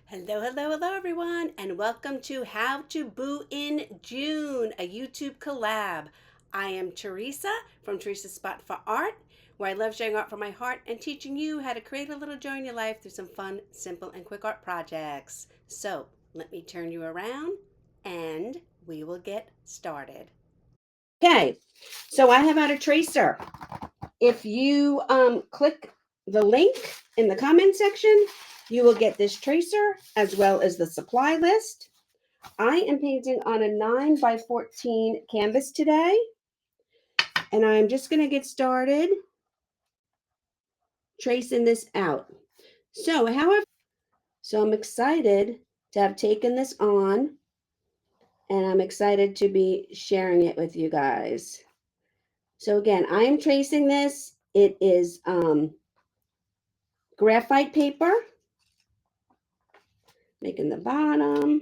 Hello, hello, hello, everyone, and welcome to How to Boo in June, a YouTube collab. I am Teresa from Teresa's Spot for Art, where I love sharing art from my heart and teaching you how to create a little joy in your life through some fun, simple, and quick art projects. So, let me turn you around and we will get started. Okay, so I have out a tracer. If you click the link in the comment section, you will get this tracer as well as the supply list. I am painting on a 9 by 14 canvas today, and I'm just going to get started tracing this out. So I'm excited to have taken this on, and I'm excited to be sharing it with you guys. So again, I am tracing this. It is graphite paper, making the bottom.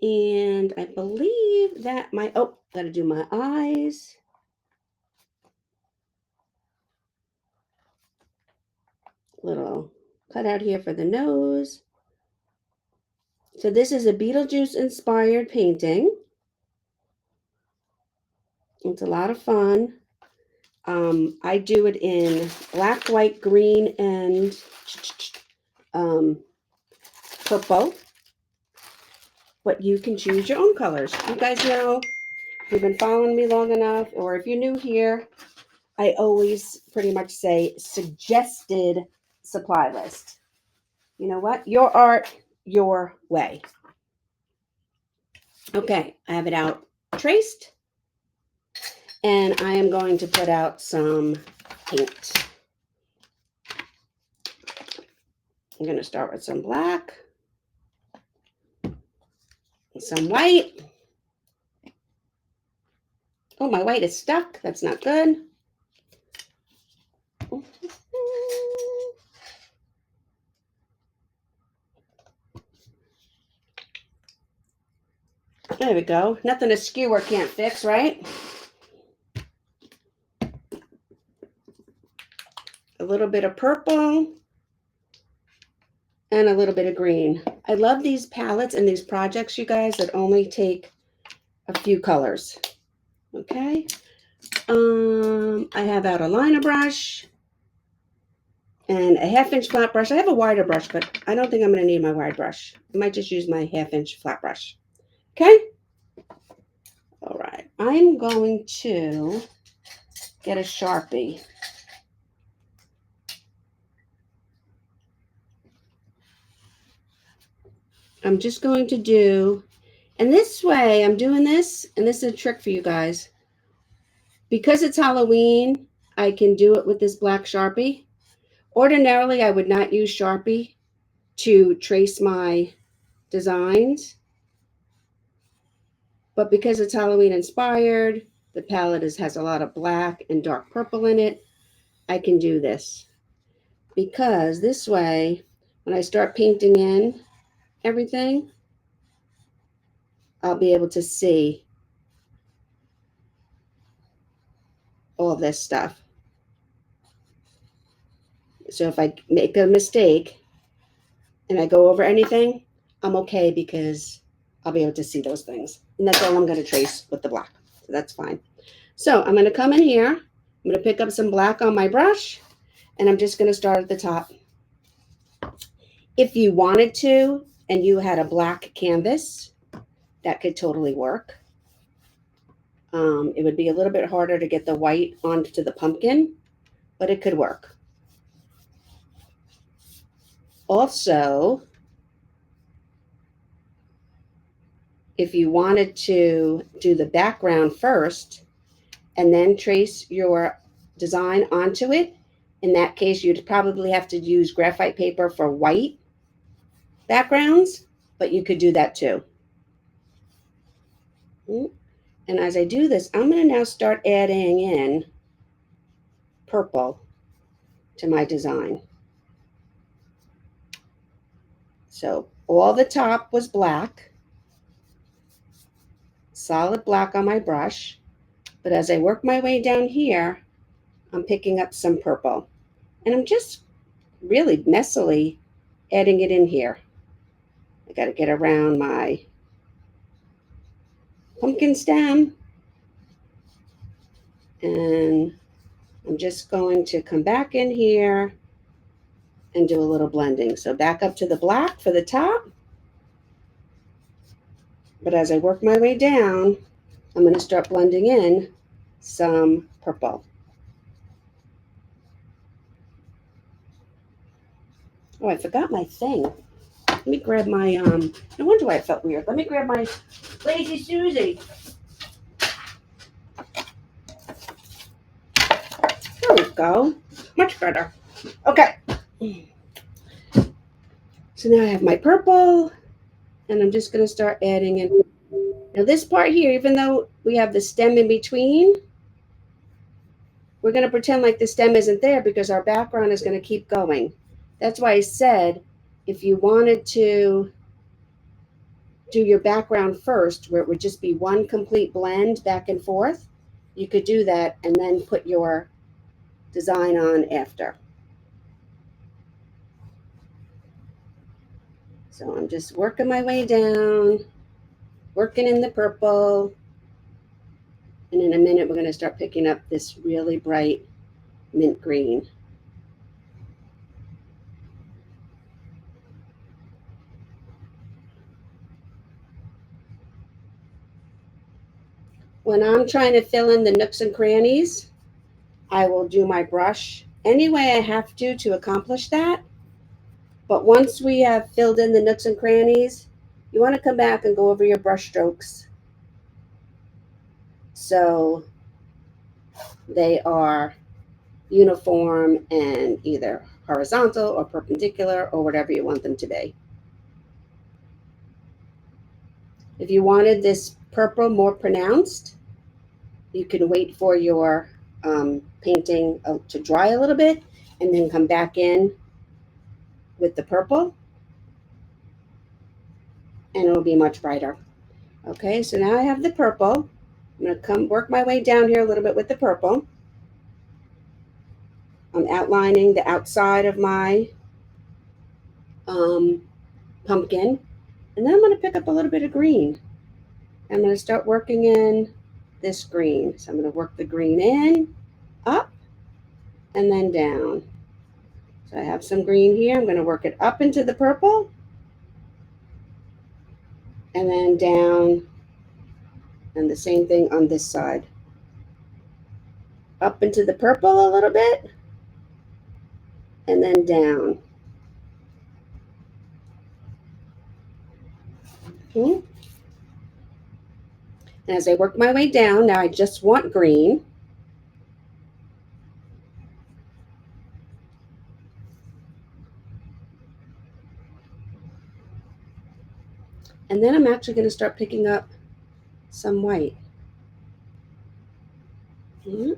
And I believe that gotta do my eyes. Little cutout here for the nose. So this is a Beetlejuice inspired painting. It's a lot of fun. I do it in black, white, green, and purple. But you can choose your own colors. You guys know, if you've been following me long enough, or if you're new here, I always pretty much say suggested supply list. You know what? Your art, your way. Okay, I have it out traced, and I am going to put out some paint. I'm going to start with some black, some white. Oh, my white is stuck. That's not good. There we go. Nothing a skewer can't fix, right? A little bit of purple and a little bit of green. I love these palettes and these projects, you guys, that only take a few colors. Okay. I have out a liner brush and a 1/2-inch flat brush. I have a wider brush, but I don't think I'm going to need my wide brush. I might just use my 1/2-inch flat brush. Okay. All right. I'm going to get a Sharpie. I'm just going to do, and this way I'm doing this, and this is a trick for you guys. Because it's Halloween, I can do it with this black Sharpie. Ordinarily, I would not use Sharpie to trace my designs. But because it's Halloween inspired, the palette has a lot of black and dark purple in it, I can do this. Because this way, when I start painting in everything, I'll be able to see all this stuff. So if I make a mistake and I go over anything, I'm okay because I'll be able to see those things. And that's all I'm going to trace with the black. So that's fine. So I'm going to come in here. I'm going to pick up some black on my brush, and I'm just going to start at the top. If you wanted to, and you had a black canvas, that could totally work. It would be a little bit harder to get the white onto the pumpkin, but it could work. Also, if you wanted to do the background first and then trace your design onto it, in that case, you'd probably have to use graphite paper for white backgrounds, but you could do that too. And as I do this, I'm going to now start adding in purple to my design. So all the top was black, solid black on my brush. But as I work my way down here, I'm picking up some purple. And I'm just really messily adding it in here. I got to get around my pumpkin stem. And I'm just going to come back in here and do a little blending. So back up to the black for the top. But as I work my way down, I'm going to start blending in some purple. Oh, I forgot my thing. Let me grab my, no wonder why it felt weird. Let me grab my Lazy Susie. There we go. Much better. Okay. So now I have my purple, and I'm just going to start adding in. Now this part here, even though we have the stem in between, we're going to pretend like the stem isn't there because our background is going to keep going. That's why I said if you wanted to do your background first, where it would just be one complete blend back and forth, you could do that and then put your design on after. So I'm just working my way down, working in the purple, and in a minute we're going to start picking up this really bright mint green. When I'm trying to fill in the nooks and crannies, I will do my brush any way I have to accomplish that. But once we have filled in the nooks and crannies, you want to come back and go over your brush strokes so they are uniform and either horizontal or perpendicular or whatever you want them to be. If you wanted this purple more pronounced, you can wait for your painting to dry a little bit and then come back in with the purple and it'll be much brighter. Okay, so now I have the purple. I'm going to come work my way down here a little bit with the purple. I'm outlining the outside of my pumpkin. And then I'm going to pick up a little bit of green. I'm going to start working in this green. So I'm going to work the green in, up, and then down. So I have some green here. I'm going to work it up into the purple, and then down, and the same thing on this side. Up into the purple a little bit, and then down. Okay. And as I work my way down, now I just want green. And then I'm actually going to start picking up some white. I'm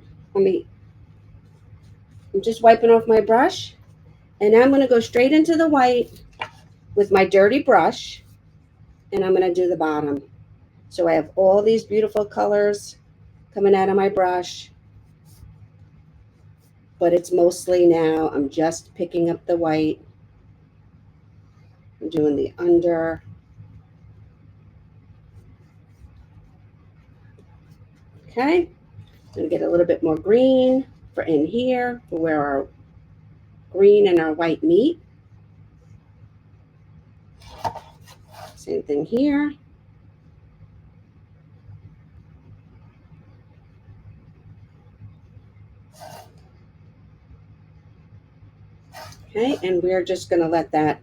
just wiping off my brush. And now I'm going to go straight into the white with my dirty brush. And I'm going to do the bottom. So I have all these beautiful colors coming out of my brush. But it's mostly now, I'm just picking up the white. I'm doing the under. Okay. I'm going to get a little bit more green for in here, for where our green and our white meet. Same thing here. Okay, and we're just going to let that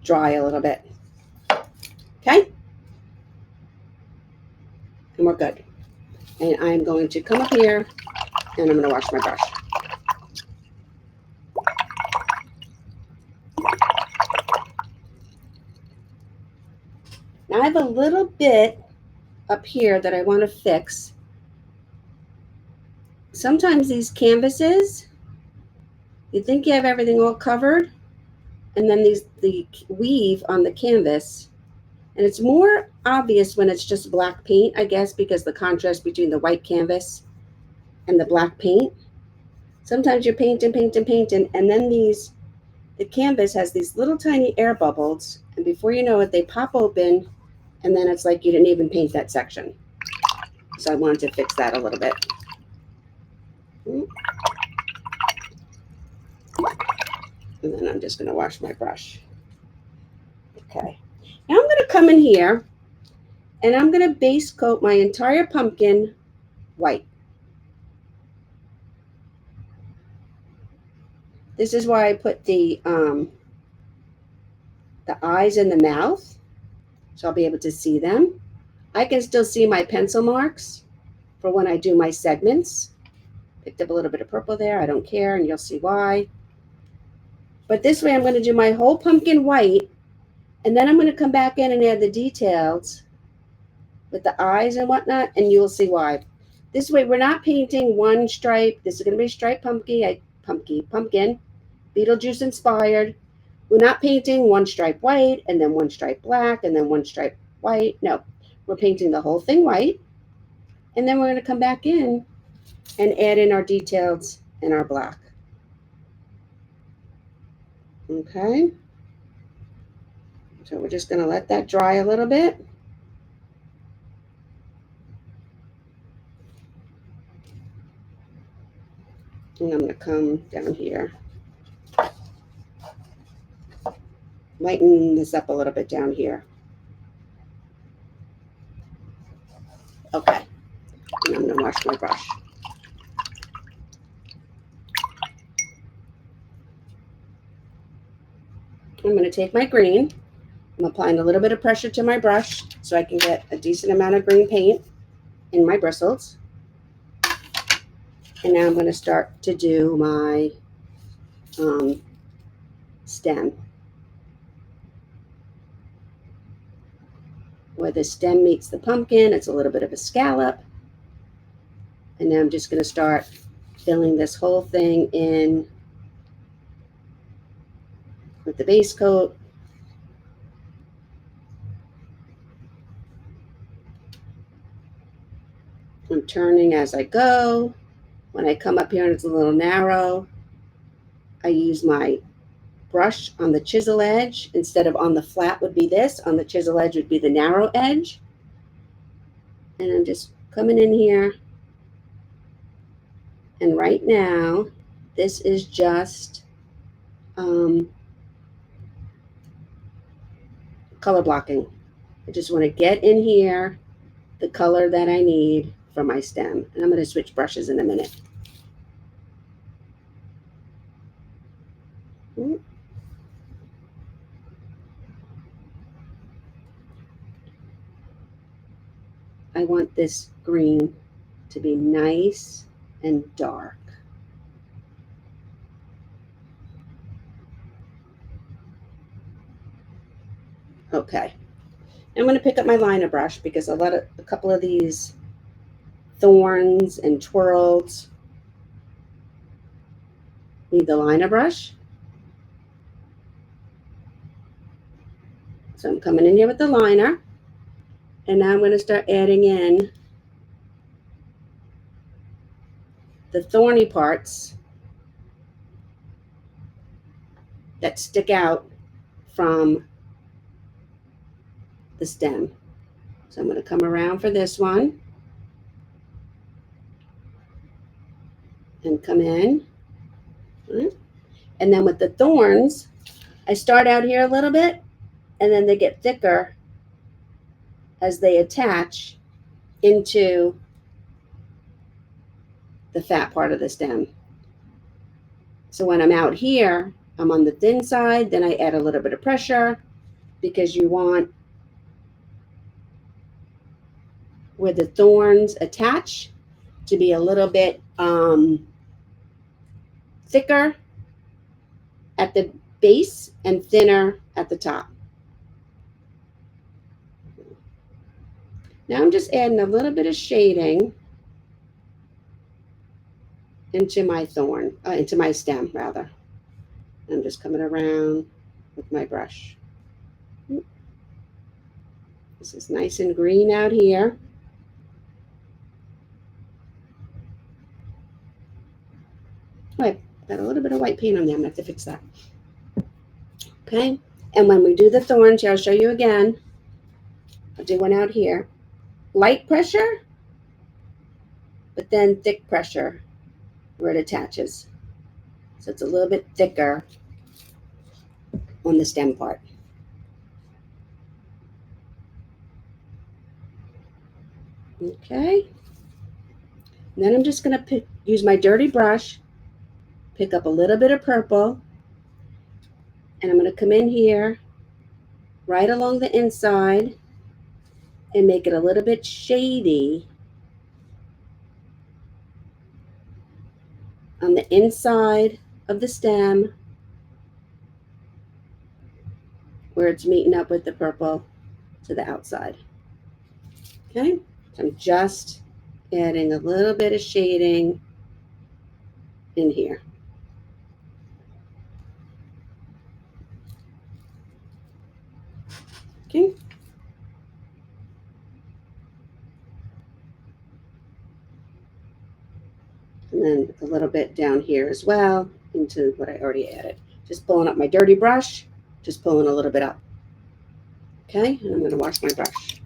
dry a little bit. Okay? And we're good. And I'm going to come up here and I'm going to wash my brush. Now I have a little bit up here that I want to fix. Sometimes these canvases, you think you have everything all covered, and then the weave on the canvas, and it's more obvious when it's just black paint, I guess, because the contrast between the white canvas and the black paint. Sometimes you're painting, and then these the canvas has these little tiny air bubbles, and before you know it, they pop open, and then it's like you didn't even paint that section. So I wanted to fix that a little bit. And then I'm just going to wash my brush. Okay. Now I'm going to come in here and I'm going to base coat my entire pumpkin white. This is why I put the eyes in the mouth, so I'll be able to see them. I can still see my pencil marks for when I do my segments. Picked up a little bit of purple there. I don't care, and you'll see why. But this way I'm going to do my whole pumpkin white, and then I'm going to come back in and add the details with the eyes and whatnot, and you'll see why. This way we're not painting one stripe. This is going to be striped pumpkin, Beetlejuice inspired. We're not painting one stripe white and then one stripe black and then one stripe white. No, we're painting the whole thing white, and then we're going to come back in and add in our details and our black. Okay, so we're just going to let that dry a little bit. And I'm going to come down here, lighten this up a little bit down here. Okay, and I'm going to wash my brush. I'm going to take my green. I'm applying a little bit of pressure to my brush so I can get a decent amount of green paint in my bristles. And now I'm going to start to do my stem. Where the stem meets the pumpkin, it's a little bit of a scallop. And now I'm just going to start filling this whole thing in with the base coat. I'm turning as I go. When I come up here and it's a little narrow, I use my brush on the chisel edge. Instead of on the flat would be this, on the chisel edge would be the narrow edge. And I'm just coming in here. And right now, this is just color blocking. I just want to get in here the color that I need for my stem. And I'm going to switch brushes in a minute. I want this green to be nice and dark. Okay. I'm going to pick up my liner brush because a couple of these thorns and twirls need the liner brush. So I'm coming in here with the liner, and now I'm going to start adding in the thorny parts that stick out from the stem. So I'm going to come around for this one and come in. And then with the thorns, I start out here a little bit, and then they get thicker as they attach into the fat part of the stem. So when I'm out here, I'm on the thin side, then I add a little bit of pressure because you want where the thorns attach to be a little bit thicker at the base and thinner at the top. Now I'm just adding a little bit of shading into my into my stem rather. I'm just coming around with my brush. This is nice and green out here. Oh, I've got a little bit of white paint on there. I'm going to have to fix that. Okay, and when we do the thorns, here, I'll show you again. I'll do one out here. Light pressure, but then thick pressure where it attaches. So it's a little bit thicker on the stem part. Okay. And then I'm just going to use my dirty brush, pick up a little bit of purple, and I'm going to come in here right along the inside and make it a little bit shady on the inside of the stem where it's meeting up with the purple to the outside. Okay, so I'm just adding a little bit of shading in here. Okay. And then a little bit down here as well into what I already added. Just pulling up my dirty brush, just pulling a little bit up. Okay, and I'm going to wash my brush.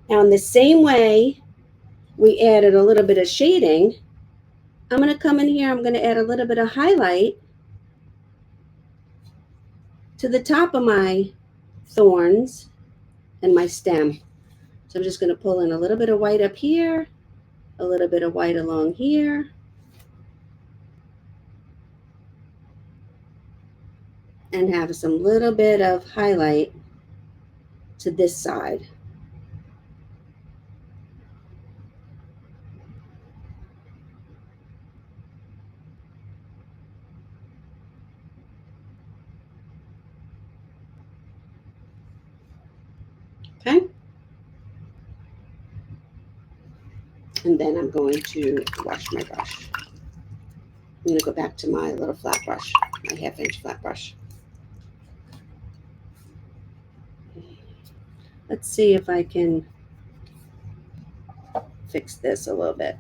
Now in the same way we added a little bit of shading, I'm going to come in here, I'm going to add a little bit of highlight to the top of my thorns and my stem. So I'm just going to pull in a little bit of white up here, a little bit of white along here, and have some little bit of highlight to this side. Okay. And then I'm going to wash my brush. I'm going to go back to my little flat brush, my 1/2-inch flat brush. Let's see if I can fix this a little bit.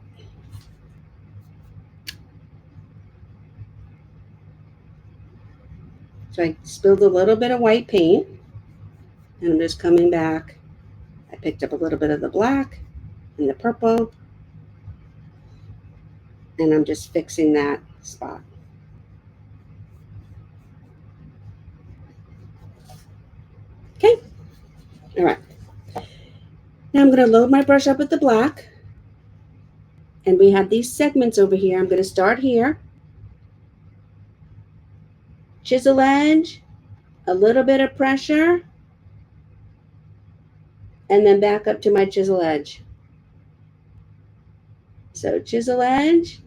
So I spilled a little bit of white paint, and I'm just coming back. I picked up a little bit of the black and the purple, and I'm just fixing that spot. Okay, all right. Now I'm going to load my brush up with the black, and we have these segments over here. I'm going to start here, chisel edge, a little bit of pressure, and then back up to my chisel edge. So chisel edge,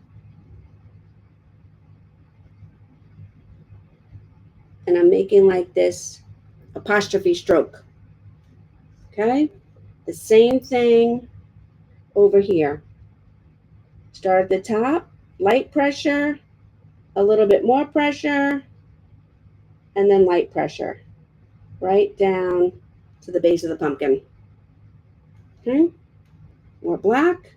and I'm making like this apostrophe stroke. Okay, the same thing over here. Start at the top, light pressure, a little bit more pressure, and then light pressure right down to the base of the pumpkin. Okay, more black,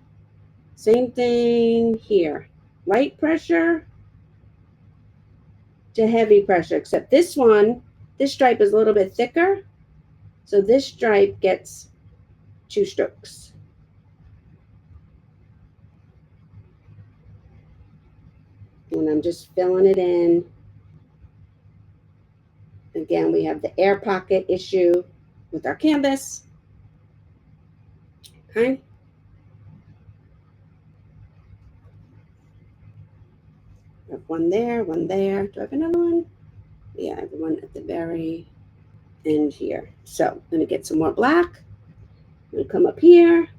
same thing here. Light pressure to heavy pressure, except this one, this stripe is a little bit thicker, so this stripe gets 2 strokes. And I'm just filling it in. Again, we have the air pocket issue with our canvas. Okay. I have one there, one there. Do I have another one? Yeah, I have one at the very end here. So I'm going to get some more black. I'm going to come up here.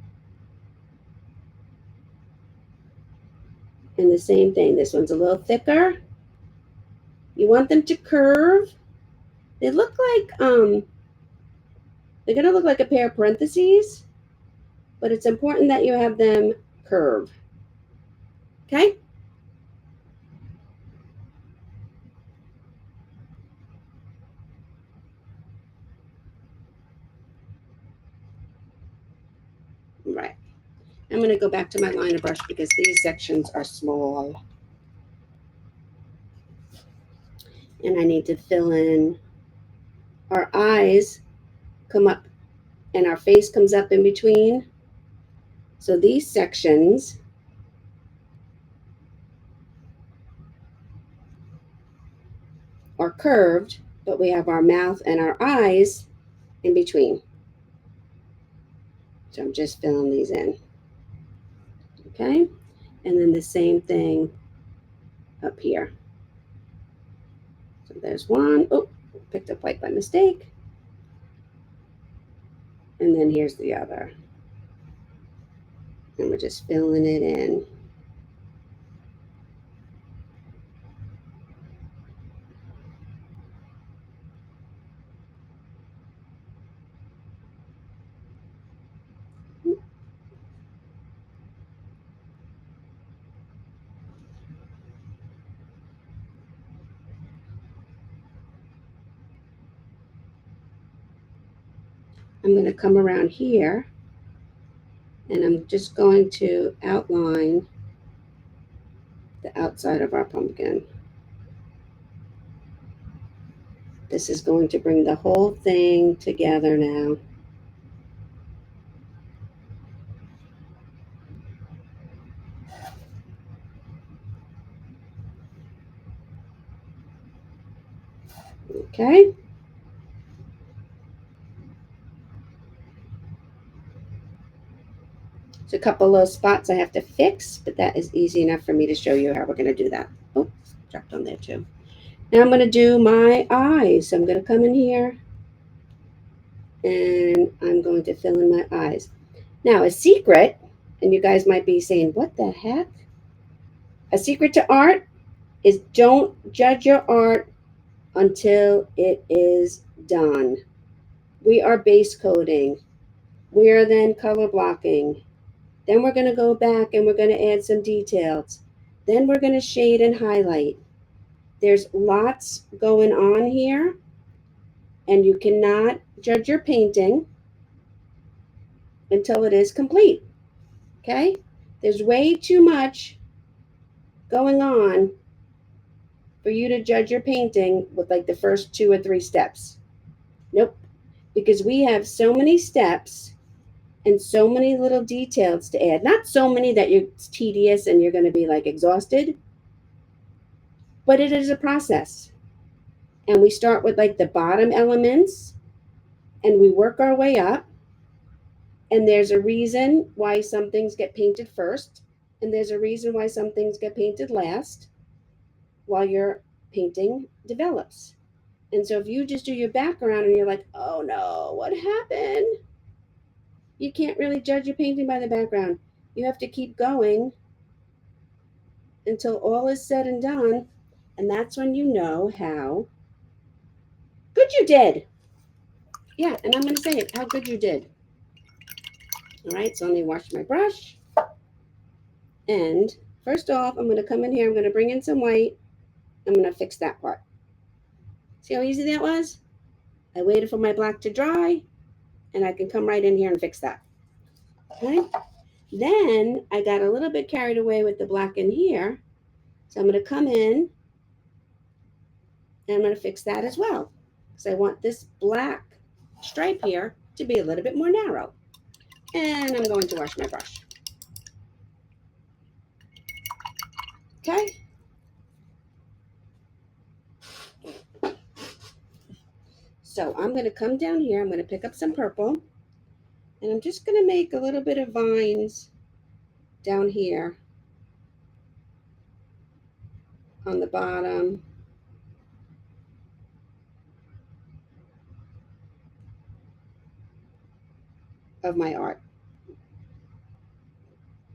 And the same thing. This one's a little thicker. You want them to curve. They look like, they're going to look like a pair of parentheses, but it's important that you have them curve. Okay? Right. I'm going to go back to my liner brush because these sections are small. And I need to fill in. Our eyes come up and our face comes up in between. So these sections are curved, but we have our mouth and our eyes in between. So I'm just filling these in. Okay? And then the same thing up here. So there's one. Oh, picked up white by mistake. And then here's the other. And we're just filling it in. I'm going to come around here and I'm just going to outline the outside of our pumpkin. This is going to bring the whole thing together now. Okay? There's a couple little spots I have to fix, but that is easy enough for me to show you how we're going to do that. Oh, dropped on there too. Now I'm going to do my eyes. So I'm going to come in here and I'm going to fill in my eyes. Now, a secret, and you guys might be saying, what the heck? A secret to art is don't judge your art until it is done. We are base coating. We are then color blocking. Then we're going to go back and we're going to add some details. Then we're going to shade and highlight. There's lots going on here, and you cannot judge your painting until it is complete. Okay? There's way too much going on for you to judge your painting with like the first 2 or 3 steps. Nope. Because we have so many steps and so many little details to add. Not so many that it's tedious and you're going to be like exhausted, but it is a process. And we start with like the bottom elements and we work our way up. And there's a reason why some things get painted first, and there's a reason why some things get painted last while your painting develops. And so if you just do your background and you're like, oh no, what happened? You can't really judge your painting by the background. You have to keep going until all is said and done. And that's when you know how good you did. Yeah, and I'm going to say it, how good you did. All right, so let me wash my brush. And first off, I'm going to come in here. I'm going to bring in some white. I'm going to fix that part. See how easy that was? I waited for my black to dry, and I can come right in here and fix that. Okay? Then I got a little bit carried away with the black in here. So I'm going to come in, and I'm going to fix that as well. Because I want this black stripe here to be a little bit more narrow. And I'm going to wash my brush. Okay? So I'm going to come down here. I'm going to pick up some purple. And I'm just going to make a little bit of vines down here on the bottom. Of my art.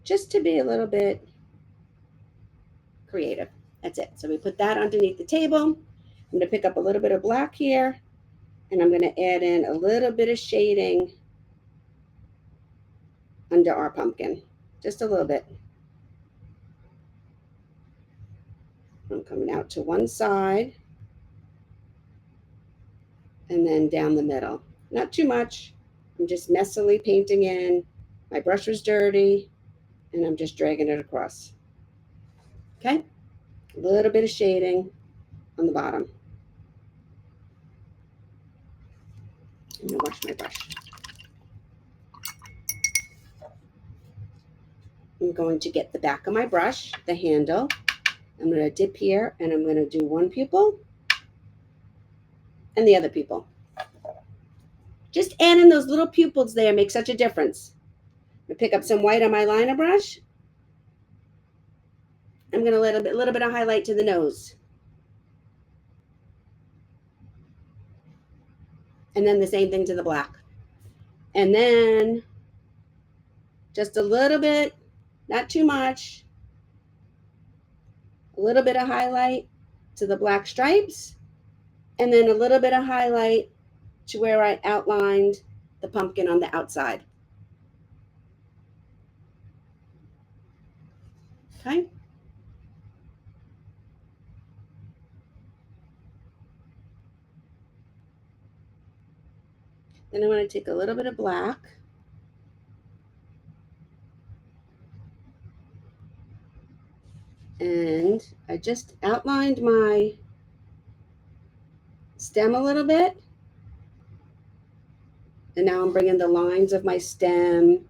Just to be a little bit creative. That's it. So we put that underneath the table. I'm going to pick up a little bit of black here, and I'm going to add in a little bit of shading under our pumpkin. Just a little bit. I'm coming out to one side and then down the middle. Not too much. I'm just messily painting in. My brush was dirty. and I'm just dragging it across. Okay, a little bit of shading on the bottom. I'm gonna wash my brush. I'm going to get the back of my brush, the handle. I'm going to dip here and I'm going to do one pupil and the other pupil. Just adding those little pupils there makes such a difference. I'm going to pick up some white on my liner brush. I'm going to let a little bit of highlight to the nose. And then the same thing to the black. And then just a little bit, not too much, a little bit of highlight to the black stripes. And then a little bit of highlight to where I outlined the pumpkin on the outside. Okay. Then I'm going to take a little bit of black and I just outlined my stem a little bit. And now I'm bringing the lines of my stem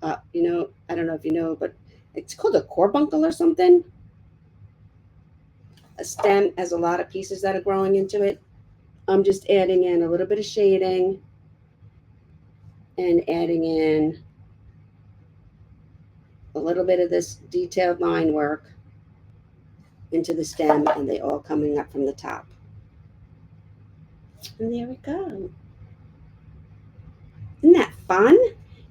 up. You know, I don't know if you know, but it's called a carbuncle or something. A stem has a lot of pieces that are growing into it. I'm just adding in a little bit of shading and adding in a little bit of this detailed line work into the stem, and they all coming up from the top. And there we go. Isn't that fun?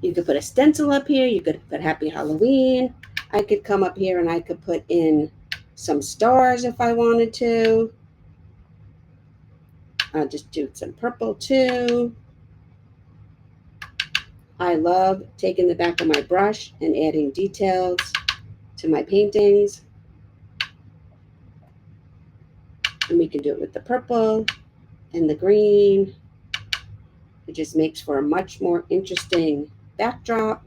You could put a stencil up here. You could put Happy Halloween. I could come up here and I could put in some stars if I wanted to. I'll just do some purple too. I love taking the back of my brush and adding details to my paintings. And we can do it with the purple and the green. It just makes for a much more interesting backdrop.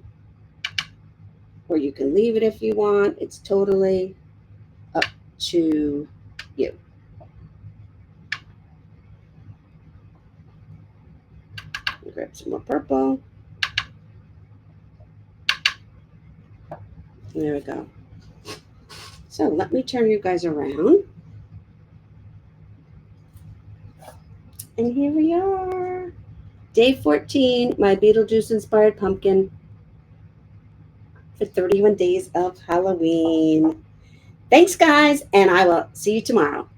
Or you can leave it if you want. It's totally up to you. Grab some more purple. There we go. So let me turn you guys around. And here we are. Day 14, my Beetlejuice inspired pumpkin for 31 days of Halloween. Thanks, guys, and I will see you tomorrow.